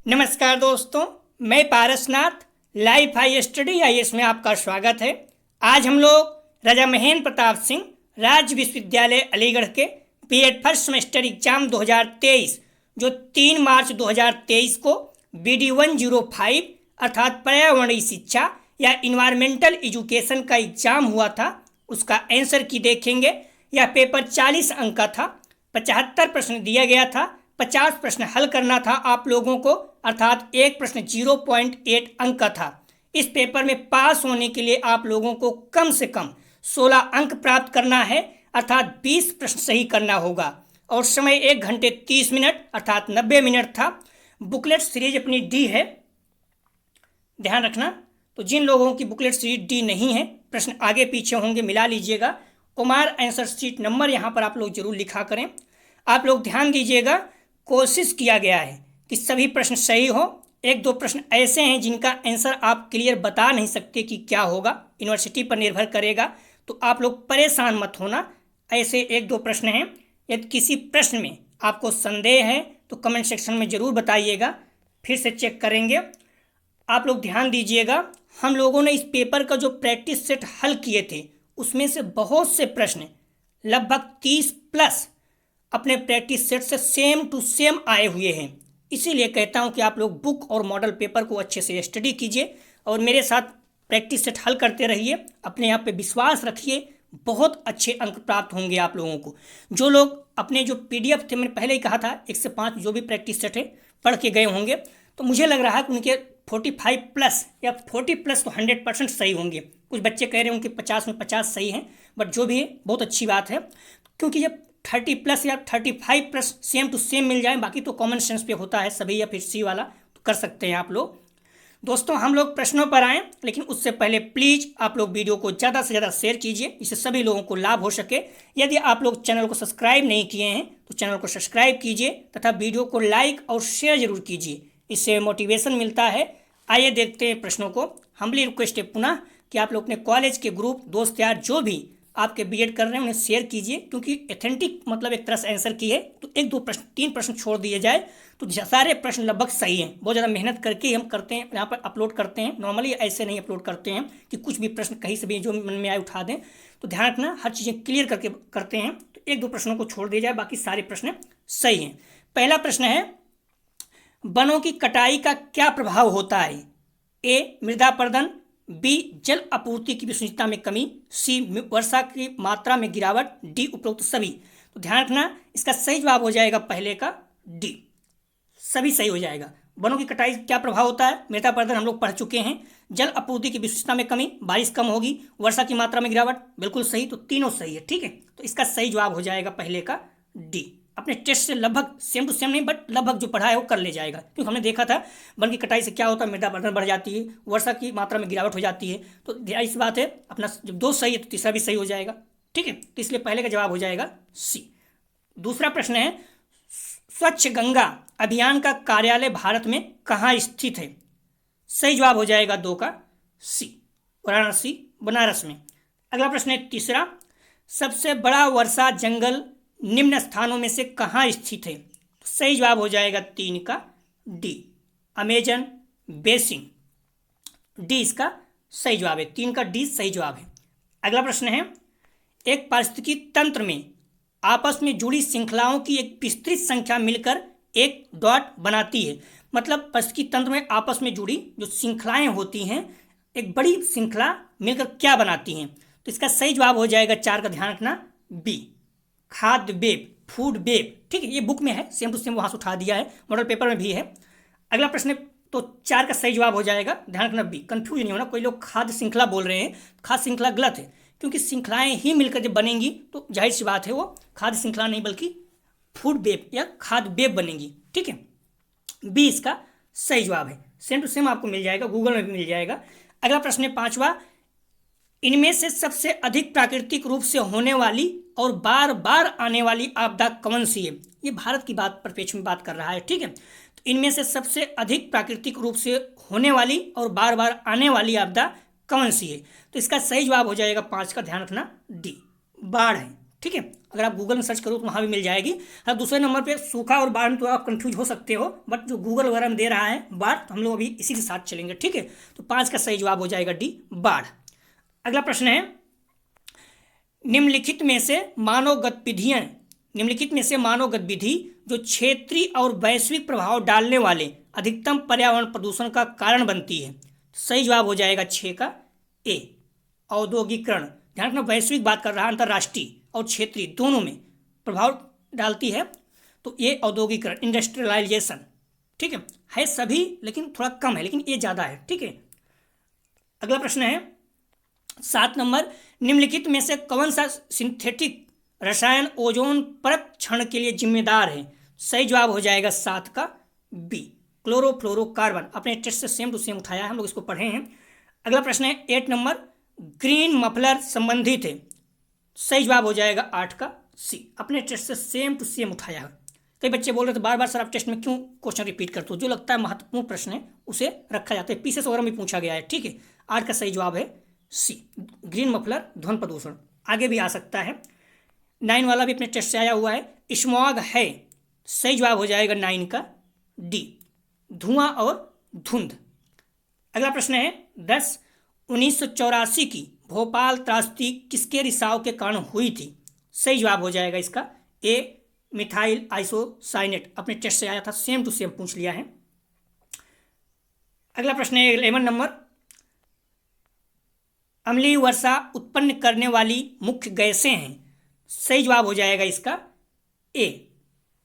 नमस्कार दोस्तों, मैं Parasnath life high study IAS में आपका स्वागत है। आज हम लोग राजा महेंद्र प्रताप सिंह राज्य विश्वविद्यालय अलीगढ़ के बीएड फर्स्ट सेमेस्टर एग्जाम 2023 जो 3 मार्च 2023 को BD 105 अर्थात पर्यावरणीय शिक्षा या इन्वायरमेंटल एजुकेशन का एग्जाम हुआ था, उसका आंसर की देखेंगे। यह पेपर 40 अंक का था, 75 प्रश्न दिया गया था, 50 प्रश्न हल करना था आप लोगों को, अर्थात एक प्रश्न 0.8 अंक का था। इस पेपर में पास होने के लिए आप लोगों को कम से कम 16 अंक प्राप्त करना है, अर्थात 20 प्रश्न सही करना होगा। और समय 1 घंटे 30 मिनट अर्थात 90 मिनट था। बुकलेट सीरीज अपनी डी है, ध्यान रखना। तो जिन लोगों की बुकलेट सीरीज डी नहीं है, प्रश्न आगे पीछे होंगे, मिला लीजिएगा। कुमार आंसर शीट नंबर यहाँ पर आप लोग जरूर लिखा करें। आप लोग ध्यान दीजिएगा, कोशिश किया गया है कि सभी प्रश्न सही हो। 1-2 प्रश्न ऐसे हैं जिनका आंसर आप क्लियर बता नहीं सकते कि क्या होगा, यूनिवर्सिटी पर निर्भर करेगा, तो आप लोग परेशान मत होना। ऐसे 1-2 प्रश्न हैं। यदि किसी प्रश्न में आपको संदेह है तो कमेंट सेक्शन में ज़रूर बताइएगा, फिर से चेक करेंगे। आप लोग ध्यान दीजिएगा, हम लोगों ने इस पेपर का जो प्रैक्टिस सेट हल किए थे उसमें से बहुत से प्रश्न लगभग 30 प्लस अपने प्रैक्टिस सेट से सेम टू सेम आए हुए हैं। इसीलिए कहता हूं कि आप लोग बुक और मॉडल पेपर को अच्छे से स्टडी कीजिए और मेरे साथ प्रैक्टिस सेट हल करते रहिए। अपने आप पे विश्वास रखिए, बहुत अच्छे अंक प्राप्त होंगे आप लोगों को। जो लोग अपने जो PDF थे, मैंने पहले ही कहा था 1 से 5 जो भी प्रैक्टिस सेट है पढ़ के गए होंगे, तो मुझे लग रहा है कि उनके 45 प्लस या 40 प्लस तो 100% सही होंगे। कुछ बच्चे कह रहे हैं उनके 50 में 50 सही हैं, बट जो भी है बहुत अच्छी बात है, क्योंकि जब 30 प्लस या 35 प्लस सेम टू सेम मिल जाए, बाकी तो कॉमन सेंस पे होता है सभी, या फिर सी वाला तो कर सकते हैं आप लोग। दोस्तों, हम लोग प्रश्नों पर आएँ, लेकिन उससे पहले प्लीज़ आप लोग वीडियो को ज़्यादा से ज़्यादा शेयर कीजिए, इससे सभी लोगों को लाभ हो सके। यदि आप लोग चैनल को सब्सक्राइब नहीं किए हैं तो चैनल को सब्सक्राइब कीजिए तथा वीडियो को लाइक और शेयर जरूर कीजिए, इससे मोटिवेशन मिलता है। आइए देखते हैं प्रश्नों को। हम्बली रिक्वेस्ट है पुनः कि आप लोग अपने कॉलेज के ग्रुप, दोस्त यार जो भी आपके बीएड कर रहे हैं उन्हें शेयर कीजिए, क्योंकि ऑथेंटिक मतलब एक तरह से आंसर की है, तो 1-2 प्रश्न 3 प्रश्न छोड़ दिए जाए तो सारे प्रश्न लगभग सही हैं। बहुत ज़्यादा मेहनत करके ही हम करते हैं, यहाँ पर अपलोड करते हैं। नॉर्मली ऐसे नहीं अपलोड करते हैं कि कुछ भी प्रश्न कहीं से भी जो मन में आए उठा दें। तो ध्यान रखना, हर चीज़ें क्लियर करके करते हैं, तो 1-2 प्रश्नों को छोड़ दिया जाए, बाकी सारे प्रश्न सही हैं। पहला प्रश्न है, वनों की कटाई का क्या प्रभाव होता है? ए, मृदा अपरदन, बी, जल आपूर्ति की विश्वसनीयता में कमी, सी, वर्षा की मात्रा में गिरावट, डी, उपरोक्त सभी। तो ध्यान रखना, इसका सही जवाब हो जाएगा पहले का डी, सभी सही हो जाएगा। वनों की कटाई क्या प्रभाव होता है? मृदा अपरदन हम लोग पढ़ चुके हैं, जल आपूर्ति की विश्वसनीयता में कमी, बारिश कम होगी, वर्षा की मात्रा में गिरावट, बिल्कुल सही, तो तीनों सही है। ठीक है, तो इसका सही जवाब हो जाएगा पहले का डी। अपने टेस्ट से लगभग सेम टू सेम नहीं, बट लगभग जो पढ़ा है वो कर ले जाएगा, क्योंकि हमने देखा था वन की कटाई से क्या होता है, मृदा अपरदन बढ़ जाती है, वर्षा की मात्रा में गिरावट हो जाती है। तो इस बात है, अपना जब 2 सही है तो तीसरा भी सही हो जाएगा। ठीक है, तो इसलिए पहले का जवाब हो जाएगा सी। दूसरा प्रश्न है, स्वच्छ गंगा अभियान का कार्यालय भारत में कहाँ स्थित है? सही जवाब हो जाएगा 2 का सी, वाराणसी, बनारस में। अगला प्रश्न है तीसरा, सबसे बड़ा वर्षा जंगल निम्न स्थानों में से कहाँ स्थित है? तो सही जवाब हो जाएगा 3 का डी, अमेजन बेसिन। डी इसका सही जवाब है, 3 का डी सही जवाब है। अगला प्रश्न है, एक पारिस्थितिकी तंत्र में आपस में जुड़ी श्रृंखलाओं की एक विस्तृत संख्या मिलकर एक डॉट बनाती है। मतलब पारिस्थितिकी तंत्र में आपस में जुड़ी जो श्रृंखलाएं होती हैं, एक बड़ी श्रृंखला मिलकर क्या बनाती हैं? तो इसका सही जवाब हो जाएगा 4 का, ध्यान रखना, बी, खाद्य वेब, फूड वेब। ठीक है, ये बुक में है, सेम टू सेम वहां से उठा दिया है, मॉडल पेपर में भी है। अगला प्रश्न तो 4 का सही जवाब हो जाएगा, ध्यान रखना बी। कंफ्यूज नहीं होना, कोई लोग खाद्य श्रृंखला बोल रहे हैं, खाद्य श्रृंखला गलत है, क्योंकि श्रृंखलाएं ही मिलकर जब बनेंगी तो जाहिर सी बात है वो खाद्य श्रृंखला नहीं बल्कि फूड वेब या खाद्य वेब बनेंगी। ठीक है, बी इसका सही जवाब है, सेम टू सेम आपको मिल जाएगा, गूगल में भी मिल जाएगा। अगला प्रश्न है 5वां, इनमें से सबसे अधिक प्राकृतिक रूप से होने वाली और बार बार आने वाली आपदा कौन सी है? ये भारत की बात परिप्रेक्ष्य में बात कर रहा है। ठीक है, तो इनमें से सबसे अधिक प्राकृतिक रूप से होने वाली और बार बार आने वाली आपदा कौन सी है? तो इसका सही जवाब हो जाएगा 5 का, ध्यान रखना, डी, बाढ़ है। ठीक है। अगर आप गूगल में सर्च करो तो वहाँ भी मिल जाएगी। हाँ, दूसरे नंबर पे सूखा और बाढ़ में तो आप कंफ्यूज हो सकते हो, बट जो गूगल वगैरह में दे रहा है बाढ़, तो हम लोग अभी इसी के साथ चलेंगे, ठीक है। तो 5 का सही जवाब हो जाएगा डी, बाढ़। अगला प्रश्न है, निम्नलिखित में से मानव गतिविधि जो क्षेत्रीय और वैश्विक प्रभाव डालने वाले अधिकतम पर्यावरण प्रदूषण का कारण बनती है। सही जवाब हो जाएगा 6 का ए, औद्योगिकरण। ध्यान रखना, वैश्विक बात कर रहा है, अंतर्राष्ट्रीय और क्षेत्रीय दोनों में प्रभाव डालती है, तो ये औद्योगिकरण, इंडस्ट्रियलाइजेशन, ठीक है सभी, लेकिन थोड़ा कम है, लेकिन ये ज़्यादा है, ठीक है। अगला प्रश्न है 7 नंबर, निम्नलिखित में से कौन सा सिंथेटिक रसायन ओजोन परत क्षरण के लिए जिम्मेदार है। सही जवाब हो जाएगा 7 का बी, क्लोरोफ्लोरोकार्बन। अपने टेस्ट से सेम टू सेम उठाया है, हम लोग इसको पढ़े हैं। अगला प्रश्न है 8 नंबर, ग्रीन मफलर संबंधित है। सही जवाब हो जाएगा 8 का सी, अपने टेस्ट से सेम टू सेम उठाया है। कई बच्चे बोल रहे थे बार बार सर आप टेस्ट में क्यों क्वेश्चन रिपीट करते हो, जो लगता है महत्वपूर्ण प्रश्न है उसे रखा जाता है, पीसेस वगैरह में पूछा गया है, ठीक है। 8 का सही जवाब है सी, ग्रीन मफलर ध्वनि प्रदूषण। आगे भी आ सकता है। 9 वाला भी अपने टेस्ट से आया हुआ है, स्मॉग है। सही जवाब हो जाएगा 9 का डी, धुआं और धुंध। अगला प्रश्न है 10, 1984 की भोपाल त्रासदी किसके रिसाव के कारण हुई थी। सही जवाब हो जाएगा इसका ए, मिथाइल आइसोसाइनेट। अपने टेस्ट से आया था, सेम टू सेम पूछ लिया है। अगला प्रश्न है 11 नंबर, अम्लीय वर्षा उत्पन्न करने वाली मुख्य गैसें हैं। सही जवाब हो जाएगा इसका ए,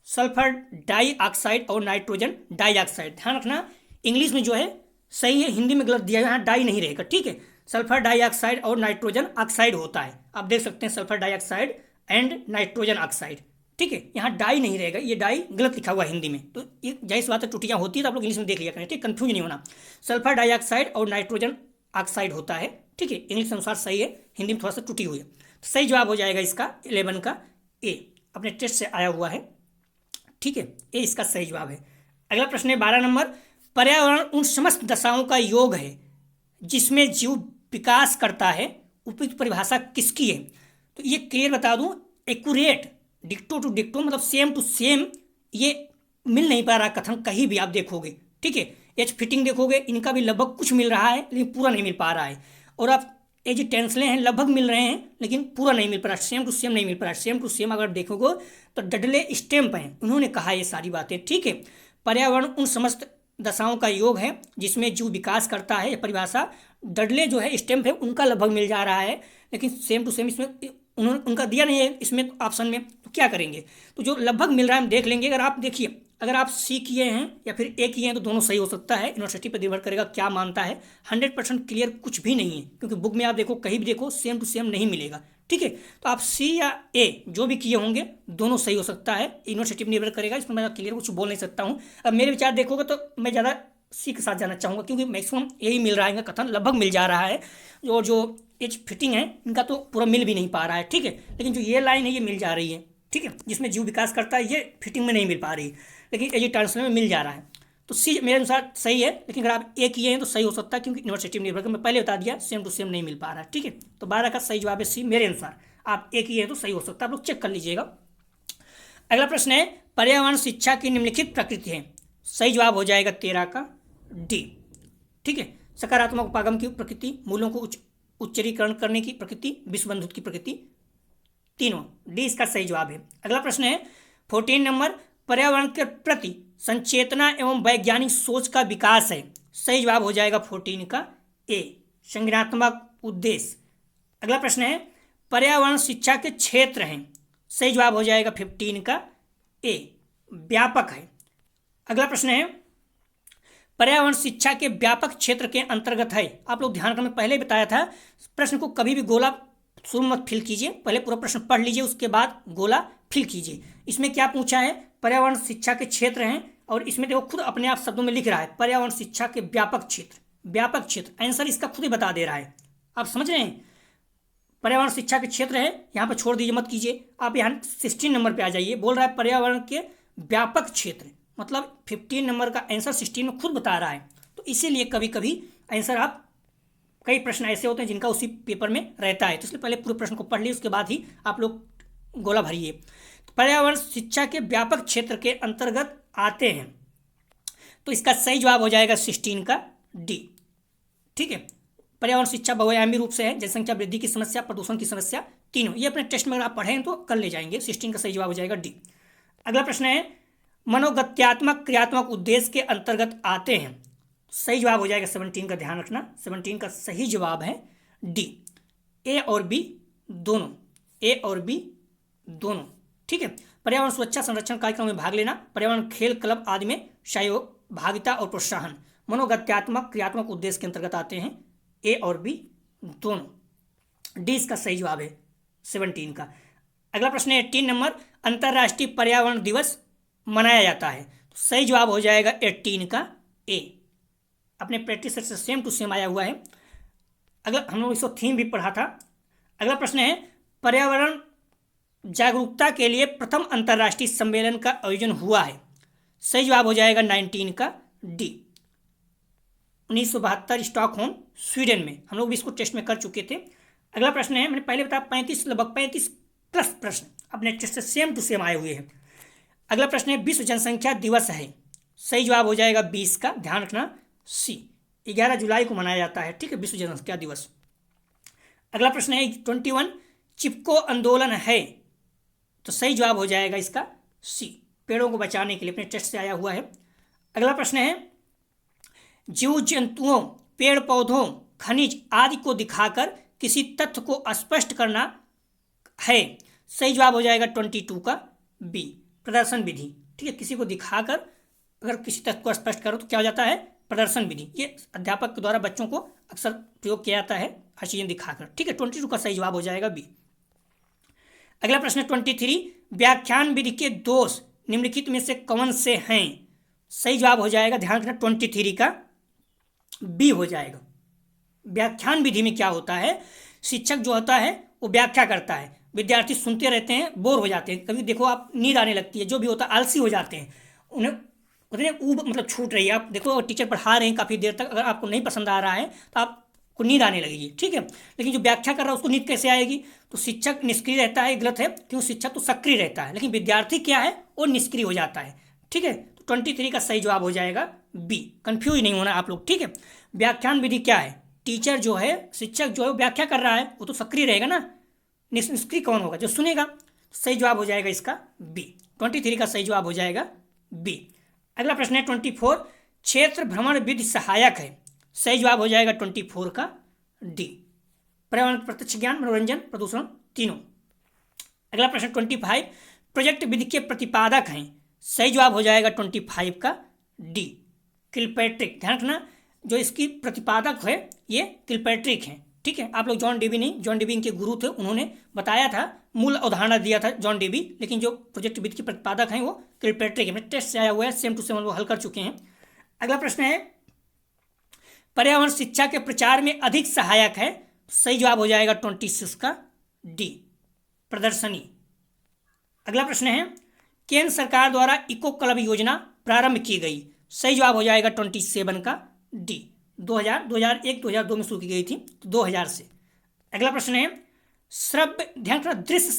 सल्फर डाइऑक्साइड और नाइट्रोजन डाइऑक्साइड। ध्यान रखना, इंग्लिश में जो है सही है, हिंदी में गलत दिया गया, यहाँ डाई नहीं रहेगा, ठीक है। सल्फर डाइऑक्साइड और नाइट्रोजन ऑक्साइड होता है, आप देख सकते हैं sulphur dioxide and nitrogen oxide, ठीक है। यहाँ डाई नहीं रहेगा, ये डाई गलत लिखा हुआ है हिंदी में, तो ये जाहिर बात है त्रुटियाँ होती है, तो आप लोग इंग्लिश में देख लिया करें, ठीक, कंफ्यूज नहीं होना। सल्फर डाइऑक्साइड और नाइट्रोजन ऑक्साइड होता है, ठीक है। इंग्लिश अनुसार सही है, हिंदी में थोड़ा सा त्रुटि हुई है। तो सही जवाब हो जाएगा इसका 11 का ए, अपने टेस्ट से आया हुआ है, ठीक है, ये इसका सही जवाब है। अगला प्रश्न है 12 नंबर, पर्यावरण उन समस्त दशाओं का योग है जिसमें जीव विकास करता है, उपयुक्त परिभाषा किसकी है। तो ये क्लियर बता दूं, एक्यूरेट, डिक्टो टू डिक्टो, मतलब सेम टू सेम ये मिल नहीं पा रहा कथन कहीं भी आप देखोगे, ठीक है। एच फिटिंग देखोगे, इनका भी लगभग कुछ मिल रहा है लेकिन पूरा नहीं मिल पा रहा है, और आप ये जो टेंसलें हैं लगभग मिल रहे हैं लेकिन पूरा नहीं मिल पा रहा, सेम टू सेम नहीं मिल पा रहा। सेम टू सेम अगर देखोगे तो डडले स्टेम्प हैं, उन्होंने कहा ये सारी बातें, ठीक है। पर्यावरण उन समस्त दशाओं का योग है जिसमें जीव विकास करता है, ये परिभाषा डडले जो है स्टेम्प है उनका लगभग मिल जा रहा है, लेकिन सेम टू सेम इसमें उन्होंने उनका दिया नहीं है इसमें ऑप्शन में, तो क्या करेंगे। तो जो लगभग मिल रहा है हम देख लेंगे। अगर आप देखिए, अगर आप सी किए हैं या फिर ए किए हैं तो दोनों सही हो सकता है, यूनिवर्सिटी पर निर्भर करेगा क्या मानता है। 100% क्लियर कुछ भी नहीं है, क्योंकि बुक में आप देखो कहीं भी देखो सेम टू सेम नहीं मिलेगा, ठीक है। तो आप सी या ए जो भी किए होंगे दोनों सही हो सकता है, यूनिवर्सिटी पर निर्भर करेगा, इसमें मैं क्लियर कुछ बोल नहीं सकता हूँ। अब मेरे विचार देखोगे तो मैं ज़्यादा सी के साथ जाना चाहूँगा, क्योंकि मैक्सिमम यही मिल रहा है, इनका कथन लगभग मिल जा रहा है, और जो एच फिटिंग है इनका तो पूरा मिल भी नहीं पा रहा है, ठीक है। लेकिन जो ये लाइन है ये मिल जा रही है, ठीक है, जिसमें जीव विकास करता है ये फिटिंग में नहीं मिल पा रही, लेकिन ये ट्रांसलेशन में मिल जा रहा है, तो सी मेरे अनुसार सही है। लेकिन अगर आप ए किए हैं तो सही हो सकता है, क्योंकि यूनिवर्सिटी में निर्भर कर, मैं पहले बता दिया सेम टू सेम नहीं मिल पा रहा है, ठीक है। तो 12 का सही जवाब है सी मेरे अनुसार। आप ए किए हैं तो सही हो सकता है, आप लोग चेक कर लीजिएगा। अगला प्रश्न है, पर्यावरण शिक्षा की निम्नलिखित प्रकृति है। सही जवाब हो जाएगा 13 का डी, ठीक है। सकारात्मक उपागम की प्रकृति, मूलों को उच्चरीकरण करने की प्रकृति, विश्व बंधुत्व की प्रकृति, तीनों, डी इसका सही जवाब है। अगला प्रश्न है 14 नंबर, पर्यावरण के प्रति संचेतना एवं वैज्ञानिक सोच का विकास है। सही जवाब हो जाएगा 14 का ए, संज्ञानात्मक उद्देश्य। अगला प्रश्न है, पर्यावरण शिक्षा के क्षेत्र हैं। सही जवाब हो जाएगा 15 का ए, व्यापक है। अगला प्रश्न है, पर्यावरण शिक्षा के व्यापक क्षेत्र के अंतर्गत है। आप लोग ध्यान रखना, पहले बताया था प्रश्न को कभी भी गोला शुरू मत फिल कीजिए, पहले पूरा प्रश्न पढ़ लीजिए उसके बाद गोला फिल कीजिए। इसमें क्या पूछा है, पर्यावरण शिक्षा के क्षेत्र हैं, और इसमें देखो खुद अपने आप शब्दों में लिख रहा है पर्यावरण शिक्षा के व्यापक क्षेत्र, व्यापक क्षेत्र, आंसर इसका खुद ही बता दे रहा है। आप समझ रहे हैं, पर्यावरण शिक्षा के क्षेत्र है, यहाँ पर छोड़ दीजिए, मत कीजिए। आप यहाँ 16 नंबर पर आ जाइए, बोल रहा है पर्यावरण के व्यापक क्षेत्र, मतलब 15 नंबर का आंसर 16 में खुद बता रहा है। तो इसीलिए कभी कभी आंसर आप, कई प्रश्न ऐसे होते हैं जिनका उसी पेपर में रहता है, तो इसलिए पहले पूरे प्रश्न को पढ़ लीजिए, उसके बाद ही आप लोग गोला भरिए। तो पर्यावरण शिक्षा के व्यापक क्षेत्र के अंतर्गत आते हैं, तो इसका सही जवाब हो जाएगा 16 का डी। ठीक है, पर्यावरण शिक्षा बहुआयामी रूप से है, जनसंख्या वृद्धि की समस्या, प्रदूषण की समस्या, तीनों। ये अपने टेस्ट में अगर आप पढ़ें तो कर ले जाएंगे। 16 का सही जवाब हो जाएगा डी। अगला प्रश्न है मनोगत्यात्मक क्रियात्मक उद्देश्य के अंतर्गत आते हैं। सही जवाब हो जाएगा 17 का, ध्यान रखना 17 का सही जवाब है डी, ए और बी दोनों, ए और बी दोनों। ठीक है, पर्यावरण सुरक्षा संरक्षण कार्यक्रम में भाग लेना, पर्यावरण खेल क्लब आदि में सहयोग, भागिता और प्रोत्साहन, मनोगत्यात्मक क्रियात्मक उद्देश्य के अंतर्गत आते हैं, ए और बी दोनों। डी इसका सही जवाब है 17 का। अगला प्रश्न है 18 नंबर, अंतर्राष्ट्रीय पर्यावरण दिवस मनाया जाता है। तो सही जवाब हो जाएगा 18 का ए। अपने प्रैक्टिस सेट से सेम टू सेम आया हुआ है। अगर हम लोग इसको थीम भी पढ़ा था। अगला प्रश्न है पर्यावरण जागरूकता के लिए प्रथम अंतर्राष्ट्रीय सम्मेलन का आयोजन हुआ है। सही जवाब हो जाएगा 19 का डी, 1972 स्टॉकहोम स्वीडन में। हम लोग भी इसको टेस्ट में कर चुके थे। अगला प्रश्न है, मैंने पहले बताया 35 लगभग 35 प्लस प्रश्न अपने टेस्ट से सेम टू सेम आए हुए हैं। अगला प्रश्न है विश्व जनसंख्या दिवस है। सही जवाब हो जाएगा 20 का, ध्यान रखना सी, 11 जुलाई को मनाया जाता है। ठीक है, विश्व जनसंख्या दिवस। अगला प्रश्न है 21 चिपको आंदोलन है। तो सही जवाब हो जाएगा इसका सी, पेड़ों को बचाने के लिए, अपने टेस्ट से आया हुआ है। अगला प्रश्न है जीव जंतुओं, पेड़ पौधों, खनिज आदि को दिखाकर किसी तथ्य को स्पष्ट करना है। सही जवाब हो जाएगा 22 का बी, प्रदर्शन विधि। ठीक है, किसी को दिखाकर अगर किसी तथ्य को स्पष्ट करो तो क्या हो जाता है, प्रदर्शन विधि। ये अध्यापक के द्वारा बच्चों को अक्सर प्रयोग किया जाता है हर चीजें दिखाकर। ठीक है, 22 का सही जवाब हो जाएगा बी। अगला प्रश्न 23 व्याख्यान विधि के दोष निम्नलिखित में से कौन से हैं। सही जवाब हो जाएगा, ध्यान रखना 23 का बी हो जाएगा। व्याख्यान विधि में क्या होता है, शिक्षक जो होता है वो व्याख्या करता है, विद्यार्थी सुनते रहते हैं, बोर हो जाते हैं, कभी देखो आप नींद आने लगती है, जो भी होता है आलसी हो जाते हैं, उन्हें ऊब मतलब छूट रही है। आप देखो टीचर पढ़ा रहे हैं काफ़ी देर तक, अगर आपको नहीं पसंद आ रहा है तो आपको नींद आने लगेगी। ठीक है, लेकिन जो व्याख्या कर रहा है उसको नींद कैसे आएगी। तो शिक्षक निष्क्रिय रहता है, गलत है, क्यों, शिक्षक तो सक्रिय रहता है, लेकिन विद्यार्थी क्या है वो निष्क्रिय हो जाता है। ठीक है, तो 23 का सही जवाब हो जाएगा बी, कंफ्यूज नहीं होना आप लोग। ठीक है, व्याख्यान विधि क्या है, टीचर जो है, शिक्षक जो है व्याख्या कर रहा है वो तो सक्रिय रहेगा ना, निष्क्रिय कौन होगा, जो सुनेगा। सही जवाब हो जाएगा इसका बी, 23 का सही जवाब हो जाएगा बी। अगला प्रश्न है 24 क्षेत्र भ्रमण विधि सहायक है। सही जवाब हो जाएगा 24 का डी, पर्यावरण प्रत्यक्ष ज्ञान, मनोरंजन, प्रदूषण, तीनों। अगला प्रश्न 25 प्रोजेक्ट विधि के प्रतिपादक हैं। सही जवाब हो जाएगा 25 का डी, किलपैट्रिक। ध्यान रखना जो इसकी प्रतिपादक है ये किलपैट्रिक है। ठीक है, आप लोग जॉन डेवी नहीं, जॉन डेवी इनके गुरु थे, उन्होंने बताया था, मूल अवधारणा दिया था जॉन डेवी, लेकिन जो प्रोजेक्ट विधि के प्रतिपादक हैं वो किलपैट्रिक है। टेस्ट से आया हुआ है, सेम टू सेम वो हल कर चुके हैं। अगला प्रश्न है पर्यावरण शिक्षा के प्रचार में अधिक सहायक है। सही जवाब हो जाएगा 26 का डी, प्रदर्शनी। अगला प्रश्न है केंद्र सरकार द्वारा इको क्लब योजना प्रारंभ की गई। सही जवाब हो जाएगा 27 का डी, 2001 2002 में शुरू की गई थी, तो 2000 से। अगला प्रश्न है श्रव्य, ध्यान रखना दृश्य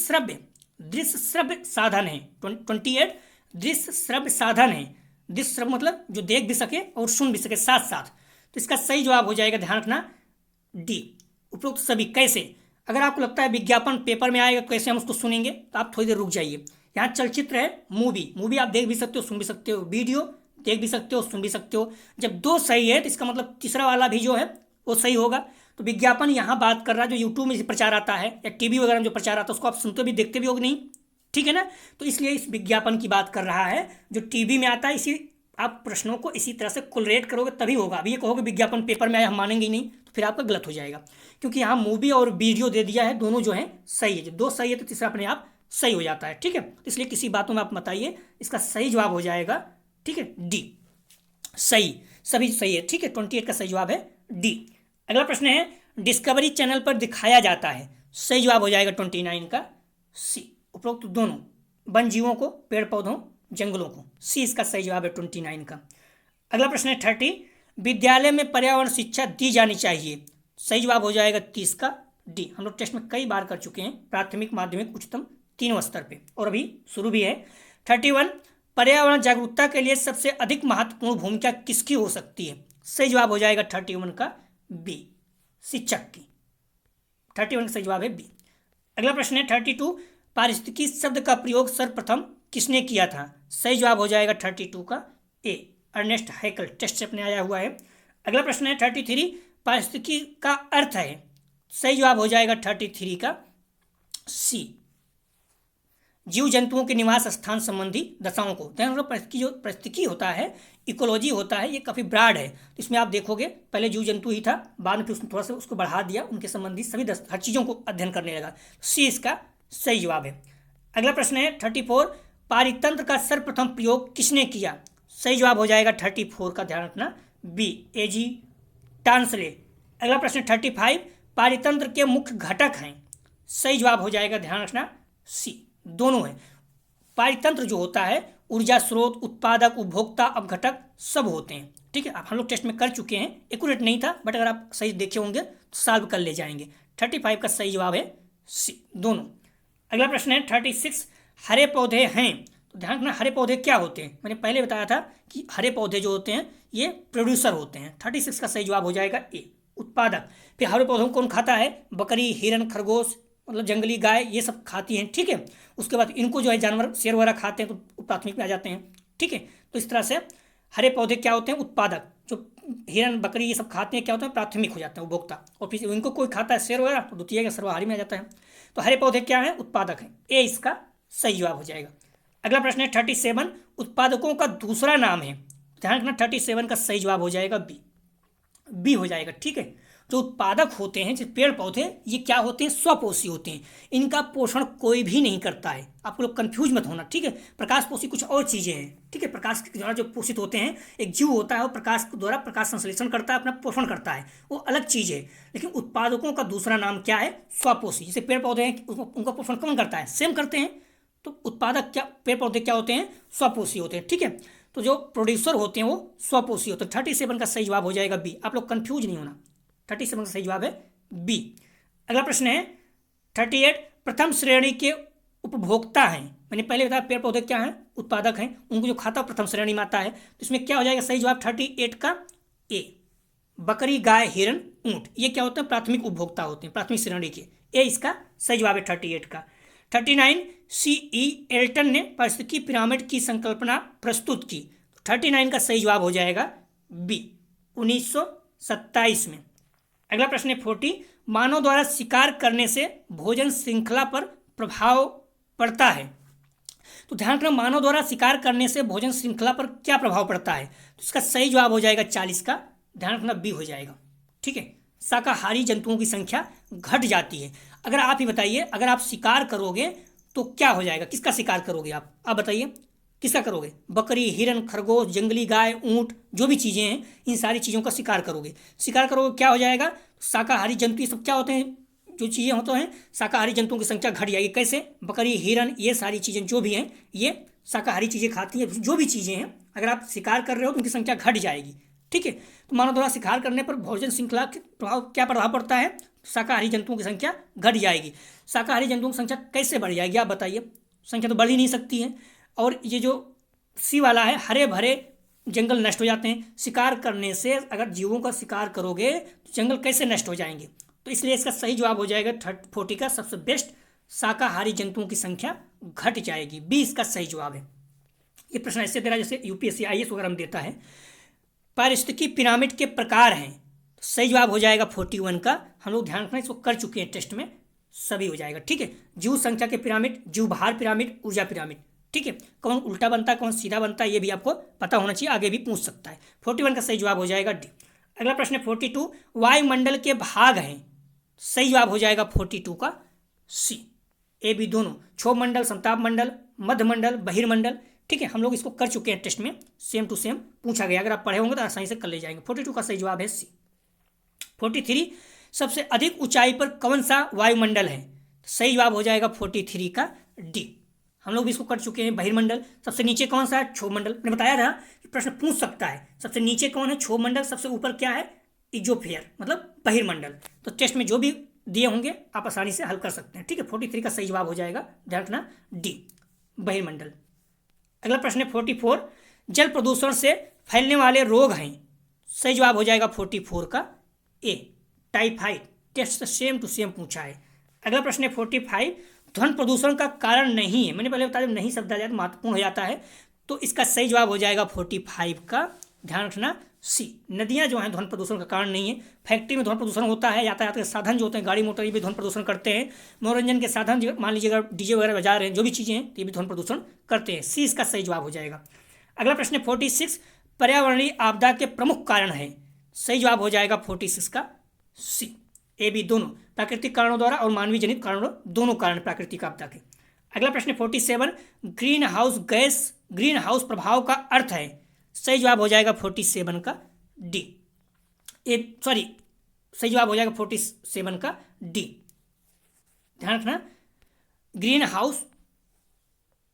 श्रव्य साधन है। 28 दृश्य श्रव्य साधन है। दृश्य श्रव्य मतलब जो देख भी सके और सुन भी सके साथ साथ। तो इसका सही जवाब हो जाएगा, ध्यान रखना डी, उपरोक्त सभी। कैसे, अगर आपको लगता है विज्ञापन पेपर में आएगा कैसे हम उसको सुनेंगे, तो आप थोड़ी देर रुक जाइए। यहाँ चलचित्र है, मूवी आप देख भी सकते हो, सुन भी सकते हो, वीडियो देख भी सकते हो, सुन भी सकते हो। जब दो सही है तो इसका मतलब तीसरा वाला भी जो है वो सही होगा। तो विज्ञापन यहाँ बात कर रहा है जो यूट्यूब में प्रचार आता है या टीवी वगैरह में जो प्रचार आता है उसको आप सुनते भी देखते भी हो नहीं, ठीक है ना। तो इसलिए इस विज्ञापन की बात कर रहा है जो टीवी में आता है। इसी आप प्रश्नों को इसी तरह से कोलरेट करोगे तभी होगा। अभी ये कहोगे विज्ञापन पेपर में आया हम मानेंगे ही नहीं, तो फिर आपका गलत हो जाएगा, क्योंकि यहाँ मूवी और वीडियो दे दिया है, दोनों जो है सही है। जब दो सही है तो तीसरा अपने आप सही हो जाता है, ठीक है। इसलिए किसी बातों में आप बताइए, इसका सही जवाब हो जाएगा, ठीक है, डी, सही, सभी सही है, ठीक है। 28 का सही जवाब है डी। अगला प्रश्न है डिस्कवरी चैनल पर दिखाया जाता है। सही जवाब हो जाएगा 29 का सी, उपरोक्त दोनों, वन जीवों को, पेड़ पौधों, जंगलों को। सी इसका सही जवाब है 29 का। अगला प्रश्न है 30 विद्यालय में पर्यावरण शिक्षा दी जानी चाहिए। सही जवाब हो जाएगा 30 का डी। हम लोग टेस्ट में कई बार कर चुके हैं, प्राथमिक, माध्यमिक, उच्चतम तीनों स्तर पे, और अभी शुरू भी है। 31, पर्यावरण जागरूकता के लिए सबसे अधिक महत्वपूर्ण भूमिका किसकी हो सकती है? सही जवाब हो जाएगा 31 का बी, शिक्षक की। 31 का सही जवाब है बी। अगला प्रश्न है 32, पारिस्थितिकी शब्द का प्रयोग सर्वप्रथम किसने किया था? सही जवाब हो जाएगा 32 का ए, अर्नेस्ट हैकल, टेस्ट से अपने आया हुआ है। अगला प्रश्न है 33, पारिस्थितिकी का अर्थ है? सही जवाब हो जाएगा 33 का सी, जीव जंतुओं के निवास स्थान संबंधी दशाओं को। ध्यान रखो, पारिस्थितिकी होता है, इकोलॉजी होता है, ये काफ़ी ब्रॉड है। इसमें आप देखोगे पहले जीव जंतु ही था, बाद में फिर उसने थोड़ा सा उसको बढ़ा दिया, उनके संबंधी सभी हर चीज़ों को अध्ययन करने लगा। सी इसका सही जवाब है। अगला प्रश्न है 34, पारितंत्र का सर्वप्रथम प्रयोग किसने किया? सही जवाब हो जाएगा 34 का, ध्यान रखना, बी, एजी टांसले। अगला प्रश्न 35, पारितंत्र के मुख्य घटक हैं? सही जवाब हो जाएगा, ध्यान रखना, सी, दोनों है। पारितंत्र जो होता है ऊर्जा स्रोत, उत्पादक, उपभोक्ता, अपघटक सब होते हैं। ठीक है, आप हम लोग टेस्ट में कर चुके हैं, एक्यूरेट नहीं था, बट अगर आप सही देखे होंगे तो सॉल्व कर ले जाएंगे। 35 का सही जवाब है सी, दोनों। अगला प्रश्न है 36, हरे पौधे हैं? तो ध्यान रखना, हरे पौधे क्या होते हैं? मैंने पहले बताया था कि हरे पौधे जो होते हैं ये प्रोड्यूसर होते हैं। 36 का सही जवाब हो जाएगा ए, उत्पादक। फिर हरे पौधों को कौन खाता है? बकरी, हिरन, खरगोश, मतलब जंगली गाय, ये सब खाती हैं। ठीक है, उसके बाद इनको जो है जानवर शेर वगैरह खाते हैं तो प्राथमिक में आ जाते हैं। ठीक है, तो इस तरह से हरे पौधे क्या होते हैं? उत्पादक। जो हिरन, बकरी ये सब खाते हैं क्या होते हैं? प्राथमिक हो जाते हैं, उपभोक्ता। और फिर इनको कोई खाता है शेर वगैरह तो द्वितीय या सर्वाहारी में आ जाता है। तो हरे पौधे क्या है? उत्पादक हैं। ए इसका सही जवाब हो जाएगा। अगला प्रश्न है 37, उत्पादकों का दूसरा नाम है? ध्यान रखना, 37 का सही जवाब हो जाएगा बी, बी हो जाएगा। ठीक है, जो उत्पादक होते हैं, जैसे पेड़ पौधे, ये क्या होते हैं? स्वपोषी होते हैं। इनका पोषण कोई भी नहीं करता है। आप लोग कंफ्यूज मत होना। ठीक है, प्रकाश पोषी कुछ और चीज़ें हैं। ठीक है, प्रकाश के द्वारा जो पोषित होते हैं, एक जीव होता है वो प्रकाश के द्वारा प्रकाश संश्लेषण करता है, अपना पोषण करता है, वो अलग चीज़ है। लेकिन उत्पादकों का दूसरा नाम क्या है? स्वपोषी। जैसे पेड़ पौधे हैं, उनका पोषण कौन करता है? सेम करते हैं। तो उत्पादक क्या, पेड़ पौधे क्या होते हैं? स्वपोषी होते हैं। ठीक है, तो जो प्रोड्यूसर होते हैं वो स्वपोषी होते हैं। 37 का सही जवाब हो जाएगा बी। आप लोग कंफ्यूज नहीं होना, 37 का सही जवाब है बी। अगला प्रश्न है 38, प्रथम श्रेणी के उपभोक्ता हैं? मैंने पहले बताया पेड़ पौधे क्या हैं? उत्पादक हैं, उनको जो खाता प्रथम श्रेणी में आता है। तो इसमें क्या हो जाएगा सही जवाब? 38 का ए, बकरी, गाय, हिरन, ऊंट, ये क्या होते हैं? प्राथमिक उपभोक्ता होते हैं, प्राथमिक श्रेणी के। ए इसका सही जवाब है 38 का। 39, C.E. एल्टन ने पारिस्थितिकी पिरामिड की संकल्पना प्रस्तुत की। 39 का सही जवाब हो जाएगा बी, 1927 में। अगला प्रश्न है 40, मानव द्वारा शिकार करने से भोजन श्रृंखला पर प्रभाव पड़ता है? तो ध्यान रखना, मानव द्वारा शिकार करने से भोजन श्रृंखला पर क्या प्रभाव पड़ता है? तो इसका सही जवाब हो जाएगा 40 का, ध्यान रखना, बी हो जाएगा। ठीक है, शाकाहारी जंतुओं की संख्या घट जाती है। अगर आप ही बताइए, अगर आप शिकार करोगे तो क्या हो जाएगा? किसका शिकार करोगे आप बताइए, किसका करोगे? बकरी, हिरन, खरगोश, जंगली गाय, ऊंट, जो भी चीज़ें हैं, इन सारी चीज़ों का शिकार करोगे। शिकार करोगे क्या हो जाएगा? शाकाहारी जंतु ये सब क्या होते हैं? जो चीज़ें होते हैं, शाकाहारी जंतुओं की संख्या घट जाएगी। कैसे? बकरी, हिरन, ये सारी चीज़ें जो भी हैं, ये शाकाहारी चीज़ें खाती हैं। जो भी चीज़ें हैं, अगर आप शिकार कर रहे हो तो उनकी संख्या घट जाएगी। ठीक है, तो मानव द्वारा शिकार करने पर भोजन श्रृंखला के प्रभाव क्या प्रभाव पड़ता है? शाकाहारी जंतुओं की संख्या घट जाएगी। शाकाहारी जंतुओं की संख्या कैसे बढ़ जाएगी आप बताइए? संख्या तो बढ़ ही नहीं सकती है। और ये जो सी वाला है, हरे भरे जंगल नष्ट हो जाते हैं। शिकार करने से, अगर जीवों का शिकार करोगे तो जंगल कैसे नष्ट हो जाएंगे? तो इसलिए इसका सही जवाब हो जाएगा 40 का सबसे बेस्ट, शाकाहारी जंतुओं की संख्या घट जाएगी। बी इसका सही जवाब है। ये प्रश्न ऐसे दे रहा है जैसे यूपीएससी IAS वगैरह में देता है। पारिस्थितिकी पिरामिड के प्रकार हैं? सही जवाब हो जाएगा 41 का। हम लोग ध्यान रखना, इसको कर चुके हैं टेस्ट में, सभी हो जाएगा। ठीक है, जीव संख्या के पिरामिड, जीव भार पिरामिड, ऊर्जा पिरामिड। ठीक है, कौन उल्टा बनता है, कौन सीधा बनता है, ये भी आपको पता होना चाहिए, आगे भी पूछ सकता है। 41 का सही जवाब हो जाएगा डी। अगला प्रश्न है 42, वायुमंडल के भाग हैं? सही जवाब हो जाएगा 42 का सी, ए बी दोनों। क्षोभ मंडल, संताप मंडल, मध्यमंडल, बहिर्मंडल। ठीक है, हम लोग इसको कर चुके हैं टेस्ट में, सेम टू सेम पूछा गया। अगर आप पढ़े होंगे तो आसानी से कर ले जाएंगे। 42 का सही जवाब है सी। 43, सबसे अधिक ऊंचाई पर कौन सा वायुमंडल है? सही जवाब हो जाएगा 43 का डी। हम लोग भी इसको कर चुके हैं। बहिर्मंडल, सबसे नीचे कौन सा है? क्षोभ मंडल। मैंने बताया था कि प्रश्न पूछ सकता है, सबसे नीचे कौन है? क्षोभ मंडल। सबसे ऊपर क्या है? इजोफेयर, मतलब बहिर्मंडल। तो टेस्ट में जो भी दिए होंगे, आप आसानी से हल कर सकते हैं। ठीक है, 43 का सही जवाब हो जाएगा, ध्यान रखना डी, बहिर्मंडल। अगला प्रश्न है 44, जल प्रदूषण से फैलने वाले रोग हैं। सही जवाब हो जाएगा 44 का ए, टाइफाइड। टेस्ट से सेम टू सेम पूछा है। अगला प्रश्न है 45, ध्वनि प्रदूषण का कारण नहीं है। मैंने पहले बताया जब नहीं शब्द आ जाए तो महत्वपूर्ण हो जाता है, तो इसका सही जवाब हो जाएगा 45 का, ध्यान रखना सी, नदियां जो हैं ध्वनि प्रदूषण का कारण नहीं है। फैक्ट्री में ध्वनि प्रदूषण होता है, यातायात के साधन जो होते हैं, गाड़ी मोटर, ये भी ध्वनि प्रदूषण करते हैं। मनोरंजन के साधन मान लीजिए अगर डीजे वगैरह बजा रहे हैं, जो भी चीज़ें हैं ये भी ध्वनि प्रदूषण करते हैं। सी इसका सही जवाब हो जाएगा। अगला प्रश्न है 46, पर्यावरणीय आपदा के प्रमुख कारण है। सही जवाब हो जाएगा 46 का सी, ए बी दोनों, प्राकृतिक कारणों द्वारा और मानवीय जनित कारणों, दोनों कारण प्राकृतिक आपदा के। अगला प्रश्न 47, ग्रीन हाउस प्रभाव का अर्थ है। सही जवाब हो जाएगा 47 का डी, सही जवाब हो जाएगा 47 का डी, ध्यान रखना।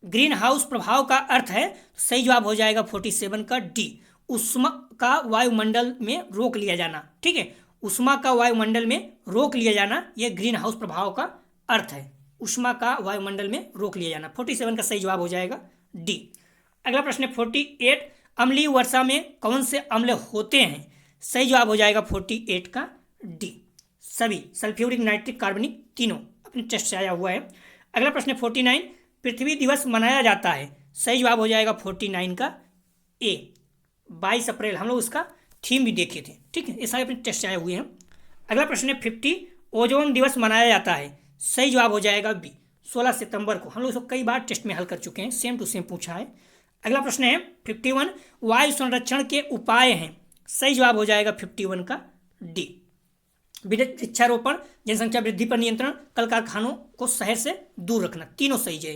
ग्रीन हाउस प्रभाव का अर्थ है, सही जवाब हो जाएगा 47 का डी, उष्मा का वायुमंडल में रोक लिया जाना। ठीक है, उष्मा का वायुमंडल में रोक लिया जाना, यह ग्रीन हाउस प्रभाव का अर्थ है, उष्मा का वायुमंडल में रोक लिया जाना। 47 का सही जवाब हो जाएगा डी। अगला प्रश्न है 48, अम्लीय वर्षा में कौन से अम्ल होते हैं। सही जवाब हो जाएगा 48 का डी, सभी, सल्फ्यूरिक, नाइट्रिक, कार्बनिक, तीनों अपने टेस्ट से आया हुआ है। अगला प्रश्न है 49, पृथ्वी दिवस मनाया जाता है। सही जवाब हो जाएगा 49 का ए, 22 अप्रैल, हम लोग उसका थीम भी देखे थे। ठीक है, ये सारे अपने टेस्ट से आए हुए हैं। अगला प्रश्न है 50, ओजोन दिवस मनाया जाता है। सही जवाब हो जाएगा बी, 16 सितंबर को, हम लोग इसको कई बार टेस्ट में हल कर चुके हैं, सेम टू सेम पूछा है। अगला प्रश्न है 51, वायु संरक्षण के उपाय हैं। सही जवाब हो जाएगा 51 का डी, वृक्षारोपण, जनसंख्या वृद्धि पर नियंत्रण, कल कारखानों को शहर से दूर रखना, तीनों सही है।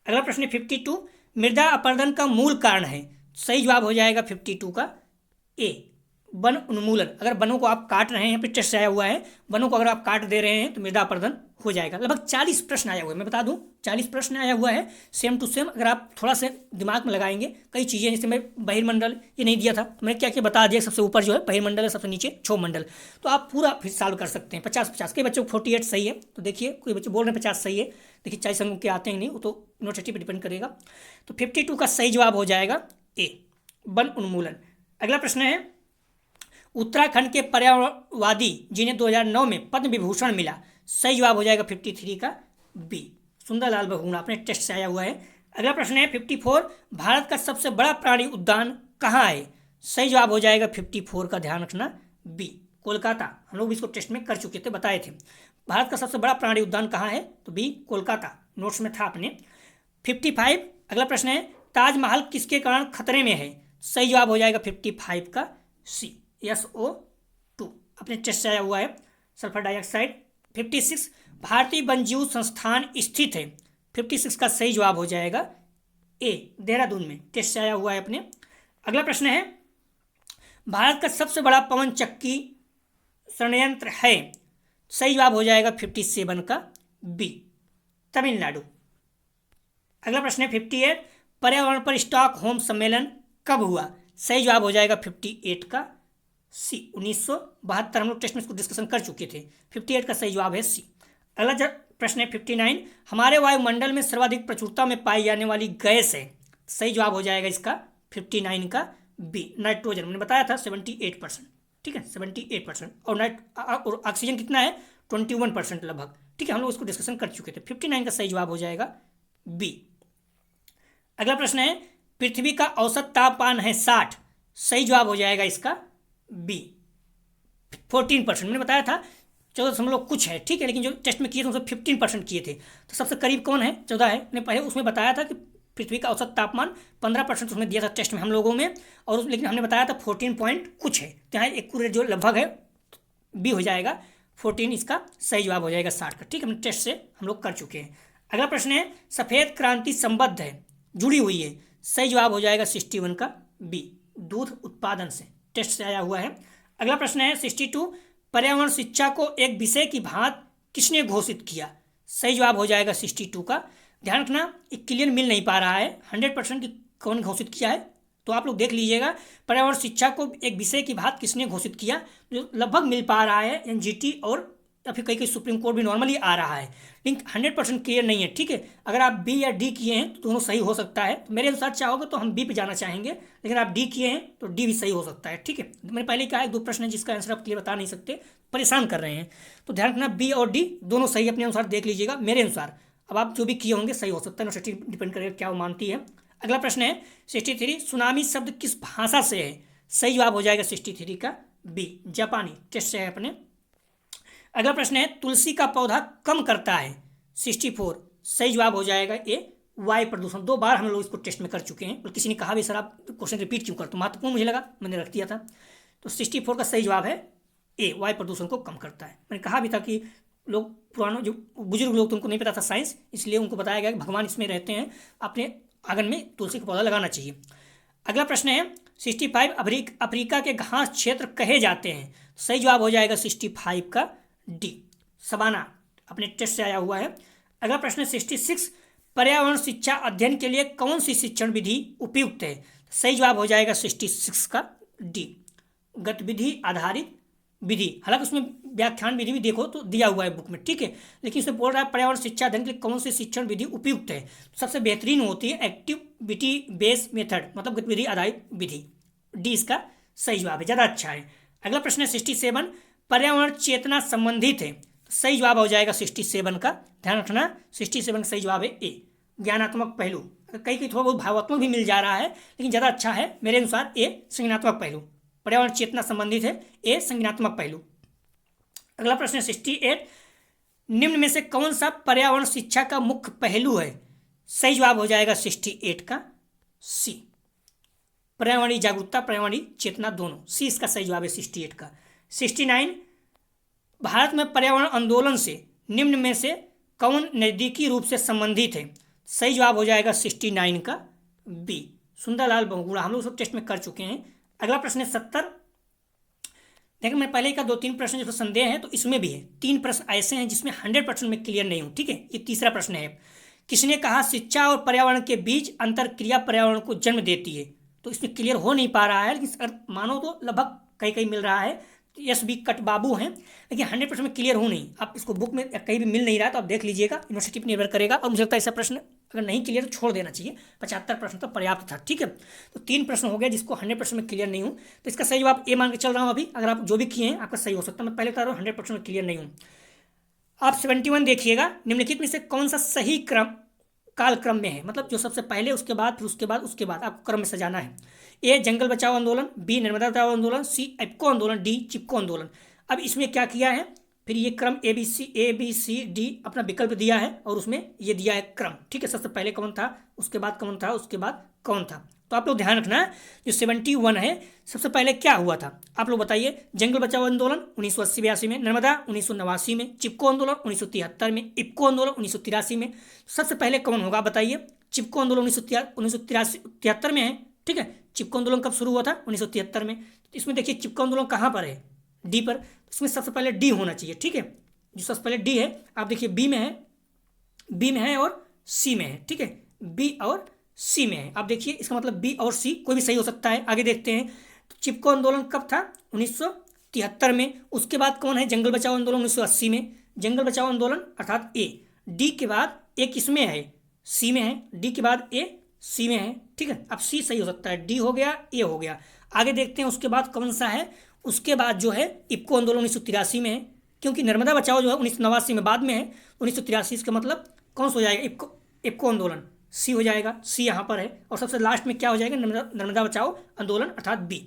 अगला प्रश्न है 52, मृदा अपरदन का मूल कारण है। सही जवाब हो जाएगा 52 का ए, वन उन्मूलन। अगर वनों को आप काट रहे हैं, फिर टेस्ट आया हुआ है, वनों को अगर आप काट दे रहे हैं तो मृदा अपरदन हो जाएगा। लगभग 40 प्रश्न आया हुआ है, मैं बता दूं 40 प्रश्न आया हुआ है, सेम टू सेम। अगर आप थोड़ा से दिमाग में लगाएंगे, कई चीज़ें, जैसे मैं बहिर्मंडल ये नहीं दिया था, मैंने क्या क्या बता दिया, सबसे ऊपर जो है बहिर्मंडल है, सबसे नीचे क्षोभमंडल, तो आप पूरा फिर सॉल्व कर सकते हैं। 50-50, कई बच्चों को 48 सही है, तो देखिए कोई बच्चे बोल रहे हैं 50 सही है, देखिए 40 अंकों के आते हैं नहीं, वो तो यूनिवर्सिटी पर डिपेंड करेगा। तो 52 का सही जवाब हो जाएगा ए, वन उन्मूलन। अगला प्रश्न है, उत्तराखंड के पर्यावरणवादी जिन्हें 2009 में पद्म विभूषण मिला। सही जवाब हो जाएगा 53 का बी, सुंदरलाल बहुगुणा, अपने टेस्ट से आया हुआ है। अगला प्रश्न है 54, भारत का सबसे बड़ा प्राणी उद्यान कहाँ है। सही जवाब हो जाएगा 54 का, ध्यान रखना बी, कोलकाता। हम लोग इसको टेस्ट में कर चुके थे, बताए थे। भारत का सबसे बड़ा प्राणी उद्यान कहाँ है, तो बी, कोलकाता, नोट्स में था अपने। 55, अगला प्रश्न है, ताजमहल किसके कारण खतरे में है। सही जवाब हो जाएगा 55 का सी, SO2, अपने टेस्ट से आया हुआ है, सल्फर डाइऑक्साइड। 56, भारतीय वन्यजीव संस्थान स्थित है। 56 का सही जवाब हो जाएगा ए, देहरादून में, टेस्ट से आया हुआ है अपने। अगला प्रश्न है, भारत का सबसे बड़ा पवन चक्की संयंत्र है। सही जवाब हो जाएगा 57 का बी, तमिलनाडु। अगला प्रश्न है 58, पर्यावरण पर स्टॉकहोम सम्मेलन कब हुआ। सही जवाब हो जाएगा 58 का सी, 1972, हम लोग टेस्ट में इसको डिस्कशन कर चुके थे। 58 का सही जवाब है सी। अगला प्रश्न है 59, हमारे वायुमंडल में सर्वाधिक प्रचुरता में पाई जाने वाली गैस है। सही जवाब हो जाएगा इसका 59 का बी, नाइट्रोजन। मैंने बताया था 78%, ठीक है, 78%, और ऑक्सीजन कितना है, 21% लगभग। ठीक है, हम लोग इसको डिस्कशन कर चुके थे। 59 का सही जवाब हो जाएगा बी। अगला प्रश्न है, पृथ्वी का औसत तापमान है 60। सही जवाब हो जाएगा इसका बी, 14%। मैंने बताया था 14 कुछ है, ठीक है, लेकिन जो टेस्ट में किए थे उसमें 15% किए थे, तो सबसे करीब कौन है, 14 है। मैंने पहले उसमें बताया था कि पृथ्वी का औसत तापमान 15% उसमें दिया था टेस्ट में हम लोगों में, और लेकिन हमने बताया था 14 पॉइंट कुछ है, तो यहाँ एक्यूरेट जो लगभग है बी हो जाएगा 14, इसका सही जवाब हो जाएगा 60 का। ठीक है, हमने टेस्ट से हम लोग कर चुके हैं। अगला प्रश्न है, सफ़ेद क्रांति संबद्ध है, जुड़ी हुई है। सही जवाब हो जाएगा 61 का बी, दूध उत्पादन से, टेस्ट से आया हुआ है। अगला प्रश्न है 62, पर्यावरण शिक्षा को एक विषय की भांति किसने घोषित किया। सही जवाब हो जाएगा 62 का। ध्यान रखना, एक क्लियर मिल नहीं पा रहा है 100% की कौन घोषित किया है, तो आप लोग देख लीजिएगा। पर्यावरण शिक्षा को एक विषय की भांति किसने घोषित किया, जो लगभग मिल पा रहा है NGT और या फिर कहीं कहीं सुप्रीम कोर्ट भी नॉर्मली आ रहा है, लेकिन 100% क्लियर नहीं है। ठीक है, अगर आप बी या डी किए हैं तो दोनों सही हो सकता है। तो मेरे अनुसार चाहोगे तो हम बी पे जाना चाहेंगे, लेकिन आप डी किए हैं तो डी भी सही हो सकता है। ठीक है, मैंने पहले कहा 1-2 प्रश्न है जिसका आंसर आप क्लियर बता नहीं सकते, परेशान कर रहे हैं, तो ध्यान रखना बी और डी दोनों सही अपने अनुसार देख लीजिएगा मेरे अनुसार। अब आप जो भी किए होंगे सही हो सकता है, यूनिवर्सिटी डिपेंड करेगा क्या वो मानती है। अगला प्रश्न है 63, सुनामी शब्द किस भाषा से है? सही जवाब हो जाएगा 63 का बी, जापानी। टेस्ट से है अपने। अगला प्रश्न है तुलसी का पौधा कम करता है? 64, सही जवाब हो जाएगा ए, वायु प्रदूषण। 2 बार हम लोग इसको टेस्ट में कर चुके हैं, और किसी ने कहा भी सर आप क्वेश्चन रिपीट क्यों करते हो, महत्वपूर्ण मुझे लगा, मैंने रख दिया था। तो 64 का सही जवाब है ए, वायु प्रदूषण को कम करता है। मैंने कहा भी था कि लोग पुराने जो बुजुर्ग लोग तो उनको नहीं पता था साइंस, इसलिए उनको बताया गया कि भगवान इसमें रहते हैं, अपने आंगन में तुलसी का पौधा लगाना चाहिए। अगला प्रश्न है 65, अफ्रीका के घास क्षेत्र कहे जाते हैं? सही जवाब हो जाएगा 65 का डी, सवाना, अपने टेस्ट से आया हुआ है। अगला प्रश्न है 66, पर्यावरण शिक्षा अध्ययन के लिए कौन सी शिक्षण विधि उपयुक्त है? सही जवाब हो जाएगा 66 का डी, गतिविधि आधारित विधि। हालांकि उसमें व्याख्यान विधि भी देखो तो दिया हुआ है बुक में, ठीक है, लेकिन इसमें बोल रहा है पर्यावरण शिक्षा अध्ययन के लिए कौन सी शिक्षण विधि उपयुक्त है। सबसे बेहतरीन होती है एक्टिविटी बेस्ड मेथड, मतलब गतिविधि आधारित विधि। डी इसका सही जवाब है, ज़्यादा अच्छा है। अगला प्रश्न है 67, पर्यावरण चेतना संबंधित है? सही जवाब हो जाएगा 67 का, ध्यान रखना 67 का सही जवाब है ए, ज्ञानात्मक पहलू। कई कई थोड़ा बहुत भावात्मक भी मिल जा रहा है, लेकिन ज़्यादा अच्छा है मेरे अनुसार ए, संज्ञानात्मक पहलू। पर्यावरण चेतना संबंधित है, ए संज्ञानात्मक पहलू। अगला प्रश्न है 68, निम्न में से कौन सा पर्यावरण शिक्षा का मुख्य पहलू है? सही जवाब हो जाएगा 68 का सी, पर्यावरणीय जागरूकता, पर्यावरणीय चेतना दोनों। सी इसका सही जवाब है 68 का। 69, भारत में पर्यावरण आंदोलन से निम्न में से कौन नज़दीकी रूप से संबंधित है? सही जवाब हो जाएगा 69 का बी, सुंदरलाल बहुगुणा। हम लोग सब टेस्ट में कर चुके हैं। अगला प्रश्न है 70, देखिए मैं पहले का 2-3 प्रश्न जो संदेह है तो इसमें भी है। 3 प्रश्न ऐसे हैं जिसमें 100% में क्लियर नहीं हूँ, ठीक है। ये तीसरा प्रश्न है, किसने कहा शिक्षा और पर्यावरण के बीच अंतर क्रिया पर्यावरण को जन्म देती है? तो इसमें क्लियर हो नहीं पा रहा है, लेकिन अगर मानो तो लगभग कहीं कहीं मिल रहा है। यस बी कट बाबू हैं, लेकिन 100% में क्लियर हो नहीं। आप इसको बुक में कहीं भी मिल नहीं रहा तो आप देख लीजिएगा, यूनिवर्सिटी पर निर्भर करेगा। और मुझे लगता है ऐसा प्रश्न अगर नहीं क्लियर तो छोड़ देना चाहिए, 75 प्रश्न तो पर्याप्त था, ठीक है। तो 3 प्रश्न हो गया जिसको 100% में क्लियर नहीं हूँ, तो इसका सही जवाब ए मान के चल रहा हूँ अभी। अगर आप जो भी किए हैं आपका सही हो सकता है, मैं पहले बता रहा हूँ 100% में क्लियर नहीं हूँ। आप 71 देखिएगा, निम्नलिखित में से कौन सा सही कालक्रम में है, मतलब जो सबसे पहले, उसके बाद, फिर उसके बाद, उसके बाद आपको क्रम में सजाना है। ए जंगल बचाओ आंदोलन, बी नर्मदा बचाओ आंदोलन, सी इफ्को आंदोलन, डी चिपको आंदोलन। अब इसमें क्या किया है, फिर ये क्रम ए बी सी डी अपना विकल्प दिया है और उसमें ये दिया है क्रम, ठीक है। सबसे पहले कौन था, उसके बाद कौन था, उसके बाद कौन था। तो आप लोग ध्यान रखना, जो 71 है सबसे पहले क्या हुआ था आप लोग बताइए। जंगल बचाओ आंदोलन 1980-82 में, नर्मदा 1989 में, चिपको आंदोलन 1973 में, इफ्को आंदोलन 1983 में। सबसे पहले कौन होगा बताइए। चिपको आंदोलन 1973 में है, ठीक है। चिपको आंदोलन कब शुरू हुआ था, 1973 में। तो इसमें देखिए चिपको आंदोलन कहाँ पर है, डी पर। इसमें सबसे पहले डी होना चाहिए, ठीक है। जो सबसे पहले डी है, आप देखिए बी में है और सी में है, ठीक है। बी और सी में है, आप देखिए इसका मतलब बी और सी कोई भी सही हो सकता है। आगे देखते हैं, तो चिपको आंदोलन कब था, 1973 में। उसके बाद कौन है, जंगल बचाओ आंदोलन 1980 में। जंगल बचाओ आंदोलन अर्थात ए, डी के बाद ए किसमें है, सी में है। डी के बाद ए सी में है, ठीक है। अब सी सही हो सकता है, डी हो गया, ए हो गया। आगे देखते हैं उसके बाद कौन सा है। उसके बाद जो है इफ्को आंदोलन 1983 में है, क्योंकि नर्मदा बचाओ जो है 1989 में बाद में है। 1983 इसका मतलब कौन सा हो जाएगा, इफ्को आंदोलन, सी हो जाएगा, सी यहाँ पर है। और सबसे लास्ट में क्या हो जाएगा, नर्मदा बचाओ आंदोलन अर्थात बी।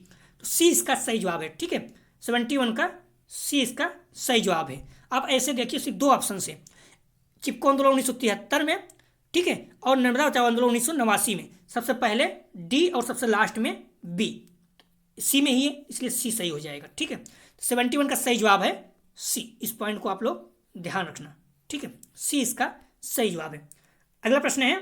तो सी इसका सही जवाब है, ठीक है। 71 का सी इसका सही जवाब है। आप ऐसे देखिए सिर्फ 2 ऑप्शन से, चिपको आंदोलन 1973 में, ठीक है, और नर्मदा बचाओ आंदोलन 1989 में। सबसे पहले डी और सबसे लास्ट में बी, सी में ही है, इसलिए सी सही हो जाएगा, ठीक है। 71 का सही जवाब है सी। इस पॉइंट को आप लोग ध्यान रखना, ठीक है। सी इसका सही जवाब है। अगला प्रश्न है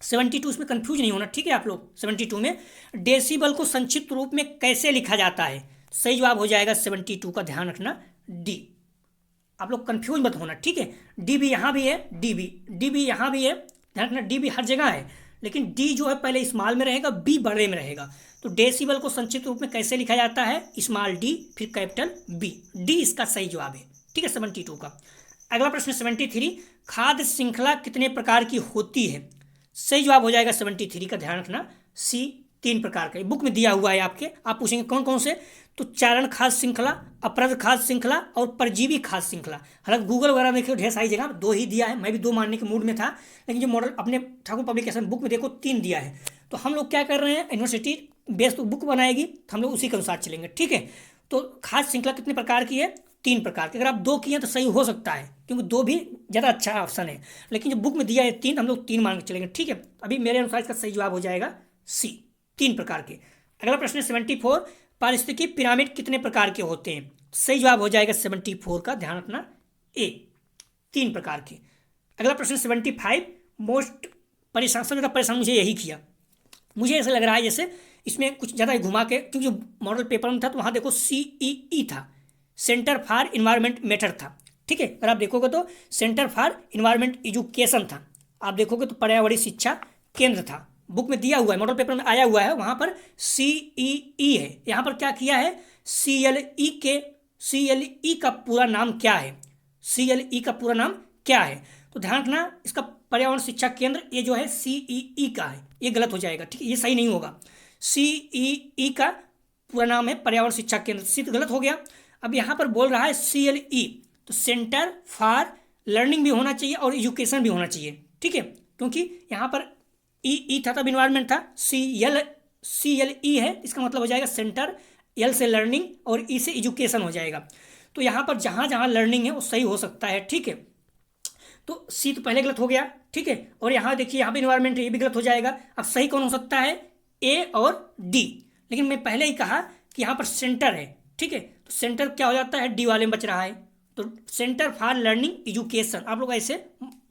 72, इसमें कंफ्यूज नहीं होना, ठीक है आप लोग। 72 में डेसिबल को संक्षिप्त रूप में कैसे लिखा जाता है, सही जवाब हो जाएगा 72 का, ध्यान रखना डी। आप लोग कंफ्यूज मत होना, ठीक है। डी भी यहाँ भी है, डी भी यहाँ भी है, ध्यान रखना डी भी हर जगह है, लेकिन डी जो है पहले स्मॉल में रहेगा, बी बड़े में रहेगा। तो डेसिबल को संक्षिप्त रूप में कैसे लिखा जाता है, स्मॉल डी फिर कैपिटल बी। डी इसका सही जवाब है, ठीक है, 72 का। अगला प्रश्न 73, खाद्य श्रृंखला कितने प्रकार की होती है? सही जवाब हो जाएगा 73 का, ध्यान रखना, सी 3 प्रकार का। बुक में दिया हुआ है आपके, आप पूछेंगे कौन कौन से, तो चारण खाद्य श्रृंखला, अपरद खाद्य श्रृंखला और परजीवी खाद्य श्रृंखला। हालांकि गूगल वगैरह में देखिए ढेर सारी जगह 2 ही दिया है, मैं भी 2 मानने के मूड में था, लेकिन जो मॉडल अपने ठाकुर पब्लिकेशन बुक में देखो 3 दिया है। तो हम लोग क्या कर रहे हैं, यूनिवर्सिटी बेस बुक बनाएगी तो हम लोग उसी के अनुसार चलेंगे, ठीक है। तो खाद्य श्रृंखला कितने प्रकार की है? 3 प्रकार की। अगर आप 2 किए तो सही हो सकता है, क्योंकि 2 भी ज़्यादा अच्छा ऑप्शन है, लेकिन जो बुक में दिया है 3, हम लोग 3 मान के चलेंगे, ठीक है। अभी मेरे अनुसार इसका सही जवाब हो जाएगा सी, 3 प्रकार के। अगला प्रश्न है 74, पारिस्थितिकी पिरामिड कितने प्रकार के होते हैं? सही जवाब हो जाएगा 74 का, ध्यान रखना, ए, 3 प्रकार के। अगला प्रश्न 75, मोस्ट परेशान, सबसे ज़्यादा परेशान मुझे यही किया, मुझे ऐसा लग रहा है जैसे इसमें कुछ ज़्यादा घुमा के, क्योंकि जो मॉडल पेपर में था तो वहाँ देखो CEE था, सेंटर फॉर इन्वायरमेंट मेथड था, ठीक है। अगर आप देखोगे तो सेंटर फॉर इन्वायरमेंट एजुकेशन था, आप देखोगे तो पर्यावरणीय शिक्षा केंद्र था। बुक में दिया हुआ है, मॉडल पेपर में आया हुआ है, वहाँ पर CEE है, यहाँ पर क्या किया है, CLE का पूरा नाम क्या है, CLE का पूरा नाम क्या है? तो ध्यान रखना, इसका पर्यावरण शिक्षा केंद्र ये जो है CEE का है, ये गलत हो जाएगा, ठीक है, ये सही नहीं होगा। CEE का पूरा नाम है पर्यावरण शिक्षा केंद्र, सी तो गलत हो गया। अब यहाँ पर बोल रहा है CLE, तो सेंटर फॉर लर्निंग भी होना चाहिए और एजुकेशन भी होना चाहिए, ठीक है, क्योंकि यहाँ पर ई था तब इन्वायरमेंट था, CLE है, इसका मतलब हो जाएगा सेंटर, L से लर्निंग और E से एजुकेशन हो जाएगा। तो यहाँ पर जहाँ जहाँ लर्निंग है वो सही हो सकता है, ठीक है। तो सी तो पहले गलत हो गया, ठीक है, और यहाँ देखिए यहाँ पे इन्वायरमेंट है, ये भी गलत हो जाएगा। अब सही कौन हो सकता है, ए और डी, लेकिन मैं पहले ही कहा कि यहाँ पर सेंटर है, ठीक है, तो सेंटर क्या हो जाता है, डी वाले में बच रहा है, तो सेंटर फॉर लर्निंग एजुकेशन। आप लोग ऐसे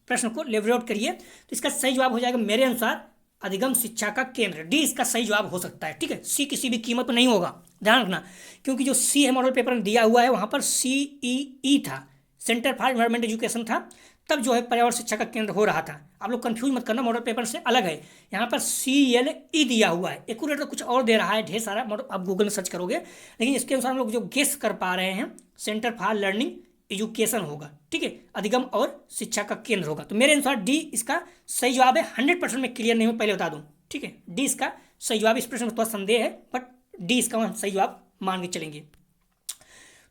प्रश्न को लेवरेट करिए, तो इसका सही जवाब हो जाएगा मेरे अनुसार अधिगम शिक्षा का केंद्र, डी इसका सही जवाब हो सकता है, ठीक है। सी किसी भी कीमत पर नहीं होगा, ध्यान रखना, क्योंकि जो सी है मॉडल पेपर में दिया हुआ है वहाँ पर CEE था, सेंटर फॉर इन्वायरमेंट एजुकेशन था, तब जो है पर्यावरण शिक्षा का केंद्र हो रहा था। आप लोग कंफ्यूज मत करना, मॉडल पेपर से अलग है, यहाँ पर CLE दिया हुआ है, एक्यूरेट तो कुछ और दे रहा है, ढेर सारा मॉडल आप गूगल में सर्च करोगे, लेकिन इसके अनुसार हम लोग जो गेस कर पा रहे हैं सेंटर फॉर लर्निंग एजुकेशन होगा, ठीक है, अधिगम और शिक्षा का केंद्र होगा। तो मेरे अनुसार डी इसका सही जवाब है। 100% में क्लियर नहीं, मैं पहले बता दूं, ठीक है, डी इसका सही जवाब। इस प्रश्न में थोड़ा संदेह है, बट डी इसका हम सही जवाब मान के चलेंगे।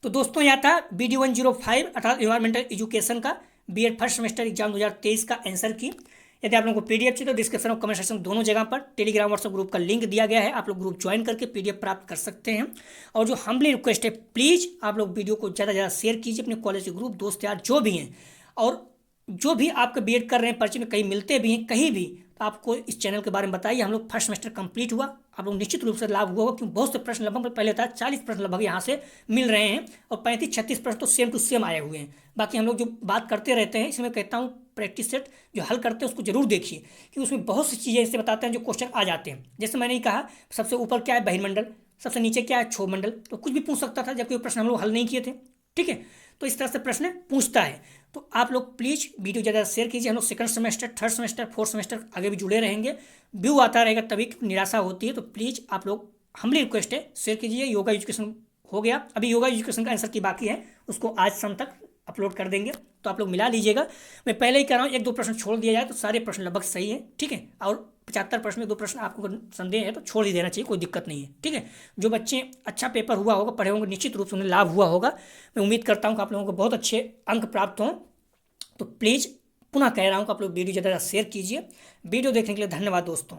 तो दोस्तों यहाँ था BD 105 अर्थात इन्वायरमेंटल एजुकेशन का B.Ed फर्स्ट सेमेस्टर एग्जाम 2023 का आंसर की। यदि आप लोगों को PDF चाहिए तो डिस्क्रिप्शन और कमेंट सेक्शन दोनों जगह पर टेलीग्राम व्हाट्सएप ग्रुप का लिंक दिया गया है, आप लोग ग्रुप ज्वाइन करके PDF प्राप्त कर सकते हैं। और जो हम्बली रिक्वेस्ट है, प्लीज़ आप लोग वीडियो को ज़्यादा से ज़्यादा शेयर कीजिए अपने कॉलेज के ग्रुप, दोस्त यार जो भी हैं, और जो भी आपके B.Ed कर रहे हैं, परिचय में कहीं मिलते भी हैं कहीं भी, तो आपको इस चैनल के बारे में बताइए। हम लोग फर्स्ट सेमेस्टर कंप्लीट हुआ, आप लोग निश्चित रूप से लाभ हुआ होगा, क्योंकि बहुत से प्रश्न लगभग पहले था 40 प्रश्न लगभग यहाँ से मिल रहे हैं, और 35-36 प्रश्न तो सेम टू सेम आए हुए हैं। बाकी हम लोग जो बात करते रहते हैं, इसमें कहता हूँ प्रैक्टिस सेट जो हल करते हैं उसको जरूर देखिए, क्योंकि उसमें बहुत सी चीज़ें इससे बताते हैं जो क्वेश्चन आ जाते हैं। जैसे मैंने ही कहा, सबसे ऊपर क्या है, बहिर्मंडल, सबसे नीचे क्या है, क्षोभमंडल, तो कुछ भी पूछ सकता था, जबकि वो प्रश्न हम लोग हल नहीं किए थे, ठीक है। तो इस तरह से प्रश्न पूछता है। तो आप लोग प्लीज़ वीडियो ज़्यादा शेयर कीजिए। हम लोग second semester, third semester, fourth semester आगे भी जुड़े रहेंगे, व्यू आता रहेगा, तभी निराशा होती है। तो प्लीज़ आप लोग, हम्बली रिक्वेस्ट है, शेयर कीजिए। योगा एजुकेशन हो गया, अभी योगा एजुकेशन का आंसर की बाकी है, उसको आज शाम तक अपलोड कर देंगे, तो आप लोग मिला लीजिएगा। मैं पहले ही कह रहा हूँ, 1-2 प्रश्न छोड़ दिया जाए तो सारे प्रश्न लगभग सही है, ठीक है। और 75 प्रश्न में 2 प्रश्न आपको संदेह है तो छोड़ ही देना चाहिए, कोई दिक्कत नहीं है, ठीक है। जो बच्चे अच्छा पेपर हुआ होगा, पढ़े होंगे, निश्चित रूप से उन्हें लाभ हुआ होगा। मैं उम्मीद करता हूँ कि आप लोगों को बहुत अच्छे अंक प्राप्त हों। तो प्लीज़ पुनः कह रहा हूँ कि आप लोग वीडियो ज़्यादा शेयर कीजिए। वीडियो देखने के लिए धन्यवाद दोस्तों।